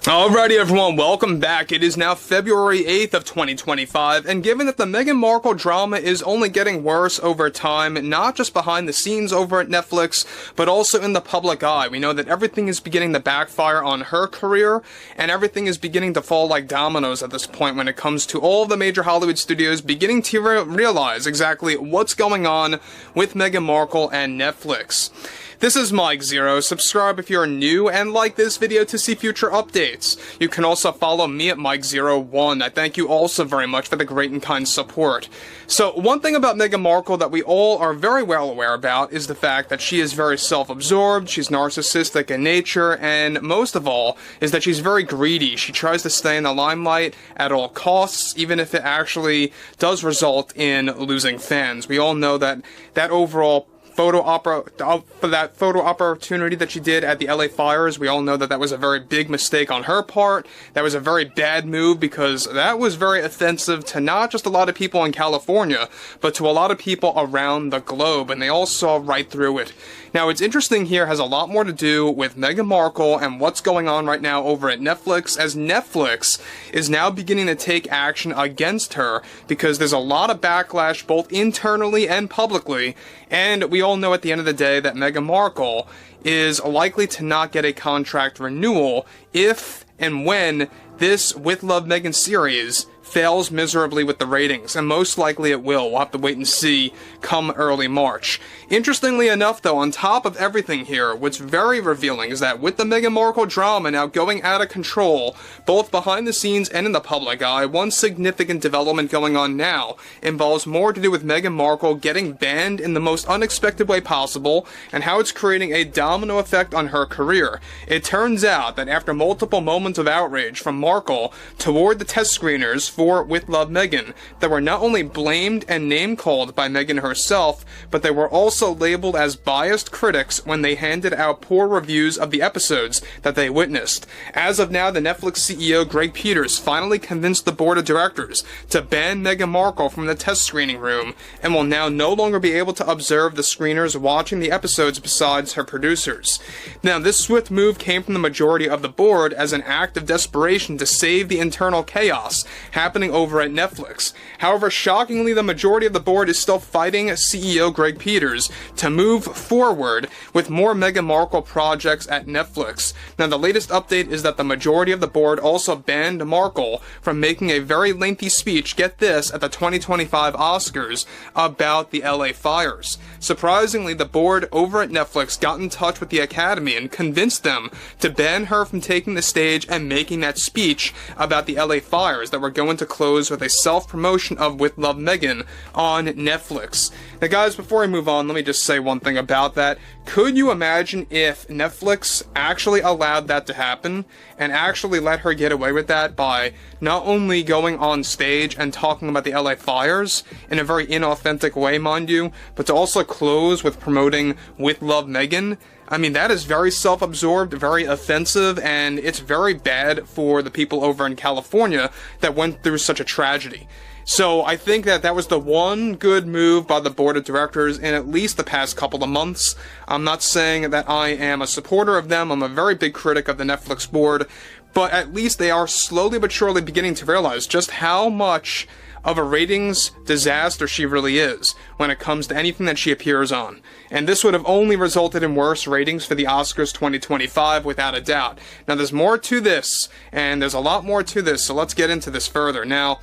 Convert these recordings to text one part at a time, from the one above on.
Alrighty everyone, welcome back. It is now February 8th of 2025, and given that the Meghan Markle drama is only getting worse over time, not just behind the scenes over at Netflix, but also in the public eye, we know that everything is beginning to backfire on her career, and everything is beginning to fall like dominoes at this point when it comes to all of the major Hollywood studios beginning to realize exactly what's going on with Meghan Markle and Netflix. This is Mike Zero. Subscribe if you're new and like this video to see future updates. You can also follow me at Mike01. I thank you also very much for the great and kind support. So one thing about Meghan Markle that we all are very well aware about is the fact that she is very self-absorbed, she's narcissistic in nature, and most of all is that she's very greedy. She tries to stay in the limelight at all costs, even if it actually does result in losing fans. We all know that overall photo opportunity that she did at the LA fires, we all know that that was a very big mistake on her part. That was a very bad move because that was very offensive to not just a lot of people in California, but to a lot of people around the globe, and they all saw right through it. Now, what's interesting here has a lot more to do with Meghan Markle and what's going on right now over at Netflix, as Netflix is now beginning to take action against her because there's a lot of backlash both internally and publicly, and we all know at the end of the day that Meghan Markle is likely to not get a contract renewal if and when this With Love Meghan series fails miserably with the ratings, and most likely it will. We'll have to wait and see come early March. Interestingly enough, though, on top of everything here, what's very revealing is that with the Meghan Markle drama now going out of control, both behind the scenes and in the public eye, one significant development going on now involves more to do with Meghan Markle getting banned in the most unexpected way possible, and how it's creating a domino effect on her career. It turns out that after multiple moments of outrage from Markle toward the test screeners for With Love Meghan, that were not only blamed and name-called by Meghan herself, but they were also labeled as biased critics when they handed out poor reviews of the episodes that they witnessed. As of now, the Netflix CEO Greg Peters finally convinced the board of directors to ban Meghan Markle from the test screening room, and will now no longer be able to observe the screeners watching the episodes besides her producers. Now, this swift move came from the majority of the board as an act of desperation to save the internal chaos happening over at Netflix. However, shockingly, the majority of the board is still fighting CEO Greg Peters to move forward with more Meghan Markle projects at Netflix. Now, the latest update is that the majority of the board also banned Markle from making a very lengthy speech, get this, at the 2025 Oscars about the LA fires. Surprisingly, the board over at Netflix got in touch with the Academy and convinced them to ban her from taking the stage and making that speech about the LA fires that were going to close with a self-promotion of With Love Meghan on Netflix. Now guys, before I move on, let me just say one thing about that. Could you imagine if Netflix actually allowed that to happen and actually let her get away with that by not only going on stage and talking about the LA fires in a very inauthentic way, mind you, but to also close with promoting With Love Meghan? I mean, that is very self-absorbed, very offensive, and it's very bad for the people over in California that went through such a tragedy. So I think that that was the one good move by the board of directors in at least the past couple of months. I'm not saying that I am a supporter of them. I'm a very big critic of the Netflix board, but at least they are slowly but surely beginning to realize just how much of a ratings disaster she really is when it comes to anything that she appears on. And this would have only resulted in worse ratings for the Oscars 2025 without a doubt. Now there's more to this, and there's a lot more to this, so let's get into this further. Now,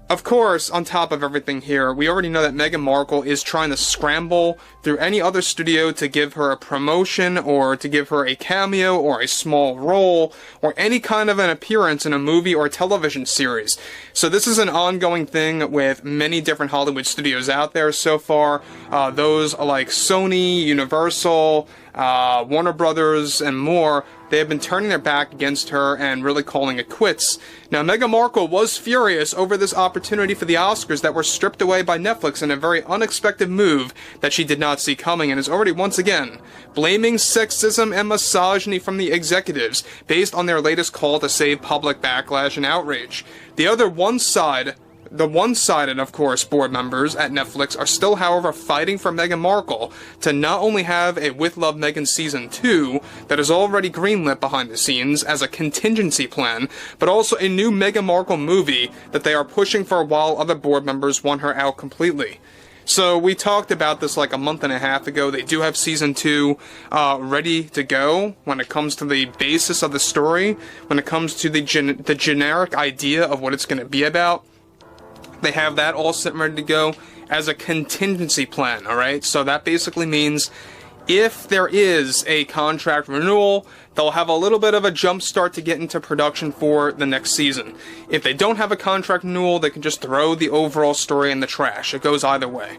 of course, on top of everything here, we already know that Meghan Markle is trying to scramble through any other studio to give her a promotion or to give her a cameo or a small role or any kind of an appearance in a movie or television series. So this is an ongoing thing with many different Hollywood studios out there so far. Those like Sony, Universal, Warner Brothers, and more. They have been turning their back against her and really calling it quits. Now, Meghan Markle was furious over this opportunity for the Oscars that were stripped away by Netflix in a very unexpected move that she did not see coming, and is already once again blaming sexism and misogyny from the executives based on their latest call to save public backlash and outrage. The other one side the one-sided, of course, board members at Netflix are still, however, fighting for Meghan Markle to not only have a With Love Meghan Season 2 that is already greenlit behind the scenes as a contingency plan, but also a new Meghan Markle movie that they are pushing for while other board members want her out completely. So we talked about this like a month and a half ago. They do have Season 2 ready to go when it comes to the basis of the story, when it comes to the generic idea of what it's going to be about. They have that all set and ready to go as a contingency plan, alright? So that basically means if there is a contract renewal, they'll have a little bit of a jump start to get into production for the next season. If they don't have a contract renewal, they can just throw the overall story in the trash. It goes either way.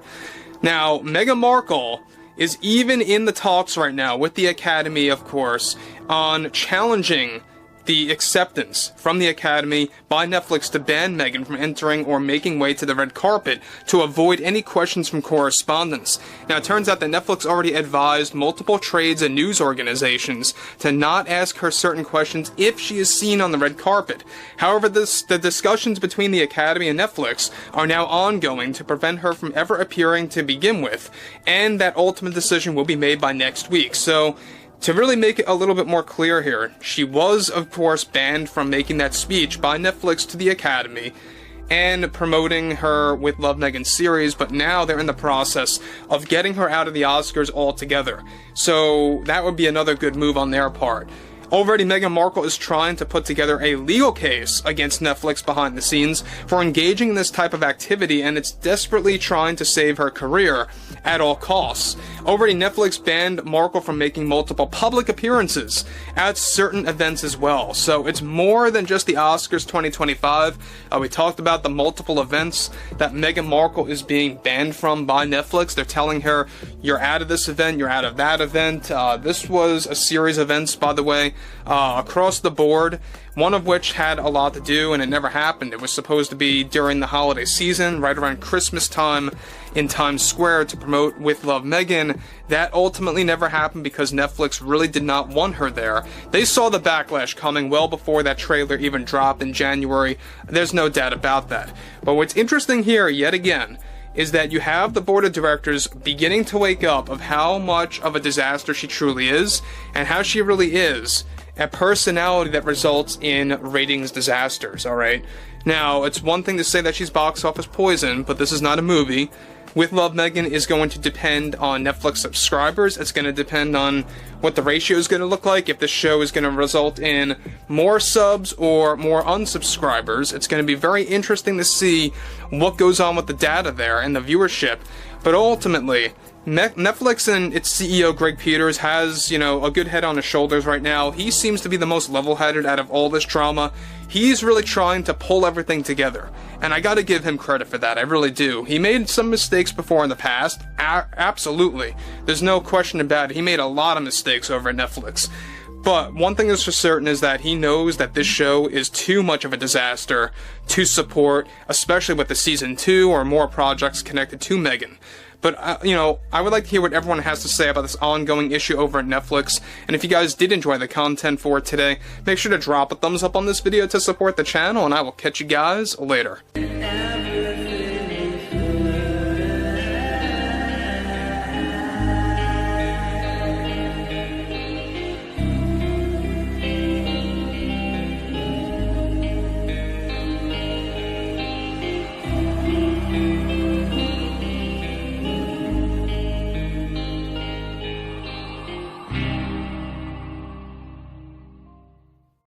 Now, Meghan Markle is even in the talks right now with the Academy, of course, on challenging the acceptance from the Academy by Netflix to ban Meghan from entering or making way to the red carpet to avoid any questions from correspondents. Now, it turns out that Netflix already advised multiple trades and news organizations to not ask her certain questions if she is seen on the red carpet. However, the discussions between the Academy and Netflix are now ongoing to prevent her from ever appearing to begin with, and that ultimate decision will be made by next week. So, to really make it a little bit more clear here, she was, of course, banned from making that speech by Netflix to the Academy and promoting her With Love Meghan series, but now they're in the process of getting her out of the Oscars altogether. So that would be another good move on their part. Already, Meghan Markle is trying to put together a legal case against Netflix behind the scenes for engaging in this type of activity, and it's desperately trying to save her career at all costs. Already, Netflix banned Markle from making multiple public appearances at certain events as well. So it's more than just the Oscars 2025. We talked about the multiple events that Meghan Markle is being banned from by Netflix. They're telling her, you're out of this event, you're out of that event. This was a series of events, by the way, across the board, one of which had a lot to do, and it never happened. It was supposed to be during the holiday season, right around Christmas time in Times Square to promote With Love Meghan. That ultimately never happened because Netflix really did not want her there. They saw the backlash coming well before that trailer even dropped in January. There's no doubt about that. But what's interesting here, yet again, is that you have the board of directors beginning to wake up of how much of a disaster she truly is, and how she really is a personality that results in ratings disasters, alright? Now, it's one thing to say that she's box office poison, but this is not a movie. With Love Meghan is going to depend on Netflix subscribers. It's going to depend on what the ratio is going to look like, if the show is going to result in more subs or more unsubscribers. It's going to be very interesting to see what goes on with the data there and the viewership. But ultimately, Netflix and its CEO Greg Peters has, a good head on his shoulders right now. He seems to be the most level-headed out of all this drama. He's really trying to pull everything together, and I gotta give him credit for that, I really do. He made some mistakes before in the past, absolutely. There's no question about it. He made a lot of mistakes over at Netflix. But one thing is for certain is that he knows that this show is too much of a disaster to support, especially with the Season 2 or more projects connected to Meghan. But, I would like to hear what everyone has to say about this ongoing issue over at Netflix. And if you guys did enjoy the content for today, make sure to drop a thumbs up on this video to support the channel, and I will catch you guys later.